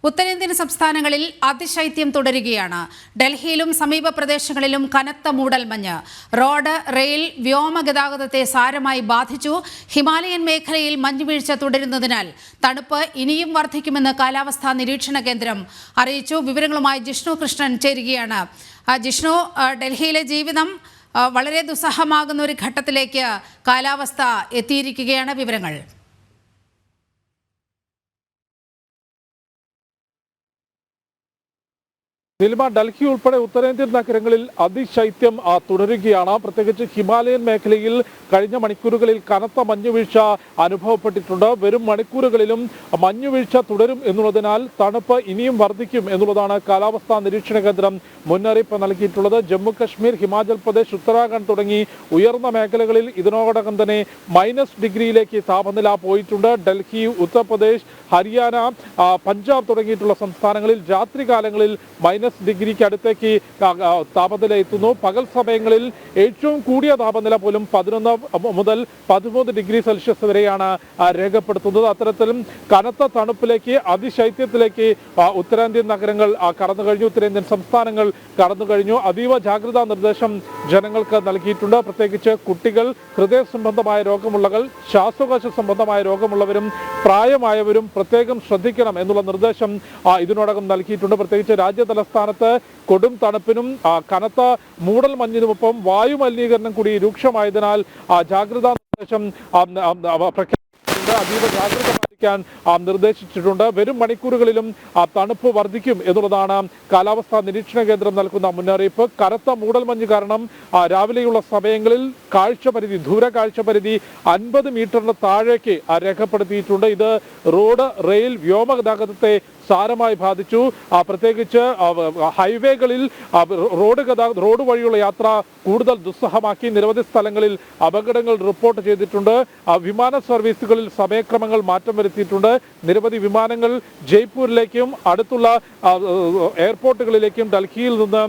ഉത്തരേന്ത്യൻ സംസ്ഥാനങ്ങളിൽ അതിശൈത്യം തുടരുകയാണ്. ഡൽഹിയിലും സമീപ പ്രദേശങ്ങളിലും കനത്ത മൂടൽമഞ്ഞ് റോഡ്, റെയിൽ, വ്യോമ ഗതാഗതത്തെ സാരമായി ബാധിച്ചു. ഹിമാലയൻ മേഖലയിൽ മഞ്ഞുവീഴ്ച തുടരുന്നതിനാൽ തണുപ്പ് ഇനിയും വർദ്ധിക്കുമെന്ന് കാലാവസ്ഥാ നിരീക്ഷണ കേന്ദ്രം അറിയിച്ചു. വിവരങ്ങളുമായി ജിഷ്ണു കൃഷ്ണൻ ചേരുകയാണ്. ജിഷ്ണു, ഡൽഹിയിലെ ജീവിതം വളരെ ദുസ്സഹമാകുന്ന ഒരു ഘട്ടത്തിലേക്ക് കാലാവസ്ഥ എത്തിയിരിക്കുകയാണ്. വിവരങ്ങൾ. ഡൽഹി ഉൾപ്പെടെ ഉത്തരേന്ത്യൻ നഗരങ്ങളിൽ അതിശൈത്യം തുടരുകയാണ്. പ്രത്യേകിച്ച് ഹിമാലയൻ മേഖലയിൽ കഴിഞ്ഞ മണിക്കൂറുകളിൽ കനത്ത മഞ്ഞുവീഴ്ച അനുഭവപ്പെട്ടിട്ടുണ്ട്. വരും മണിക്കൂറുകളിലും മഞ്ഞുവീഴ്ച തുടരും എന്നുള്ളതിനാൽ തണുപ്പ് ഇനിയും വർദ്ധിക്കും എന്നുള്ളതാണ് കാലാവസ്ഥാ നിരീക്ഷണ കേന്ദ്രം മുന്നറിയിപ്പ് നൽകിയിട്ടുള്ളത്. ജമ്മു കശ്മീർ, ഹിമാചൽ പ്രദേശ്, ഉത്തരാഖണ്ഡ് തുടങ്ങി ഉയർന്ന മേഖലകളിൽ ഇതിനോടകം തന്നെ -ഡിഗ്രിയിലേക്ക് താപനില പോയിട്ടുണ്ട്. ഡൽഹി, ഉത്തർപ്രദേശ്, ഹരിയാന, പഞ്ചാബ് തുടങ്ങിയിട്ടുള്ള സംസ്ഥാനങ്ങളിൽ രാത്രികാലങ്ങളിൽ -ഡിഗ്രിക്ക് അടുത്തേക്ക് താപനില എത്തുന്നു. പകൽ സമയങ്ങളിൽ ഏറ്റവും കൂടിയ താപനില പോലും 11 മുതൽ 13 ഡിഗ്രി സെൽഷ്യസ് വരെയാണ് രേഖപ്പെടുത്തുന്നത്. അത്തരത്തിലും കനത്ത തണുപ്പിലേക്ക്, അതിശൈത്യത്തിലേക്ക് ഉത്തരേന്ത്യൻ നഗരങ്ങൾ കടന്നു കഴിഞ്ഞു. ഉത്തരേന്ത്യൻ സംസ്ഥാനങ്ങൾ കടന്നു കഴിഞ്ഞു. അതീവ ജാഗ്രതാ നിർദ്ദേശം ജനങ്ങൾക്ക് നൽകിയിട്ടുണ്ട്. പ്രത്യേകിച്ച് കുട്ടികൾ, ഹൃദയ സംബന്ധമായ രോഗമുള്ളവർ, ശ്വാസകോശ സംബന്ധമായ രോഗമുള്ളവരും പ്രായമായവരും പ്രത്യേകം ശ്രദ്ധിക്കണം എന്നുള്ള നിർദ്ദേശം ഇതിനോടകം നൽകിയിട്ടുണ്ട്. പ്രത്യേകിച്ച് രാജ്യ തലസ്ഥാനത്ത് കൊടും തണുപ്പിനും കനത്ത മൂടൽ മഞ്ഞിനുമൊപ്പം വായു മലിനീകരണം കൂടി രൂക്ഷമായതിനാൽ ജാഗ്രതാ നിർദ്ദേശം അതീവ ജാഗ്രത പാലിക്കാൻ നിർദ്ദേശിച്ചിട്ടുണ്ട്. വരും മണിക്കൂറുകളിലും തണുപ്പ് വർദ്ധിക്കും എന്നുള്ളതാണ് കാലാവസ്ഥാ നിരീക്ഷണ കേന്ദ്രം നൽകുന്ന മുന്നറിയിപ്പ്. കനത്ത മൂടൽമഞ്ഞ് കാരണം രാവിലെയുള്ള സമയങ്ങളിൽ ദൂര കാഴ്ച പരിധി 50 മീറ്ററിന് താഴേക്ക് രേഖപ്പെടുത്തിയിട്ടുണ്ട്. ഇത് റോഡ്, റെയിൽ, വ്യോമ ഗതാഗതത്തെ സാരമായി ബാധിച്ചു. പ്രത്യേകിച്ച് ഹൈവേകളിൽ റോഡ് വഴിയുള്ള യാത്ര കൂടുതൽ ദുസ്സഹമാക്കി. നിരവധി സ്ഥലങ്ങളിൽ അപകടങ്ങൾ റിപ്പോർട്ട് ചെയ്തിട്ടുണ്ട്. വിമാന സർവീസുകളിൽ സമയക്രമങ്ങൾ മാറ്റം വരുത്തിയിട്ടുണ്ട്. നിരവധി വിമാനങ്ങൾ ജയ്പൂരിലേക്കും അടുത്തുള്ള എയർപോർട്ടുകളിലേക്കും ഡൽഹിയിൽ നിന്ന്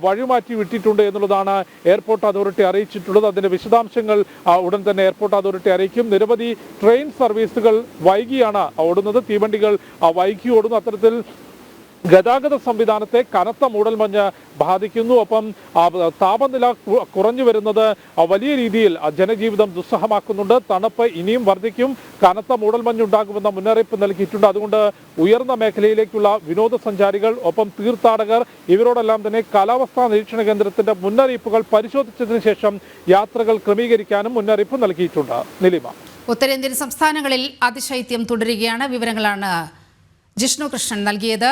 വഴിമാറ്റി വിട്ടിട്ടുണ്ട് എന്നുള്ളതാണ് എയർപോർട്ട് അതോറിറ്റി അറിയിച്ചിട്ടുള്ളത്. അതിന്റെ വിശദാംശങ്ങൾ ഉടൻ തന്നെ എയർപോർട്ട് അതോറിറ്റി അറിയിക്കും. നിരവധി ട്രെയിൻ സർവീസുകൾ വൈകിയാണ് ഓടുന്നത്. തീവണ്ടികൾ വൈകി ഓടുന്നു. അത്തരത്തിൽ ഗതാഗത സംവിധാനത്തെ കനത്ത മൂടൽമഞ്ഞ് ബാധിക്കുന്നു. ഒപ്പം താപനില കുറഞ്ഞു വരുന്നത് വലിയ രീതിയിൽ ജനജീവിതം ദുസ്സഹമാക്കുന്നുണ്ട്. തണുപ്പ് ഇനിയും വർദ്ധിക്കും. കനത്ത മൂടൽമഞ്ഞുണ്ടാകുമെന്ന മുന്നറിയിപ്പ് നൽകിയിട്ടുണ്ട്. അതുകൊണ്ട് ഉയർന്ന മേഖലയിലേക്കുള്ള വിനോദസഞ്ചാരികൾ, ഒപ്പം തീർത്ഥാടകർ ഇവരോടെല്ലാം തന്നെ കാലാവസ്ഥാ നിരീക്ഷണ കേന്ദ്രത്തിന്റെ മുന്നറിയിപ്പുകൾ പരിശോധിച്ചതിന് ശേഷം യാത്രകൾ ക്രമീകരിക്കാനും മുന്നറിയിപ്പ് നൽകിയിട്ടുണ്ട്. നിലിമ, ഉത്തരേന്ത്യൻ സംസ്ഥാനങ്ങളിൽ അതിശൈത്യം തുടരുകയാണ്. വിവരങ്ങളാണ് ജിഷ്ണു കൃഷ്ണൻ നൽകിയത്.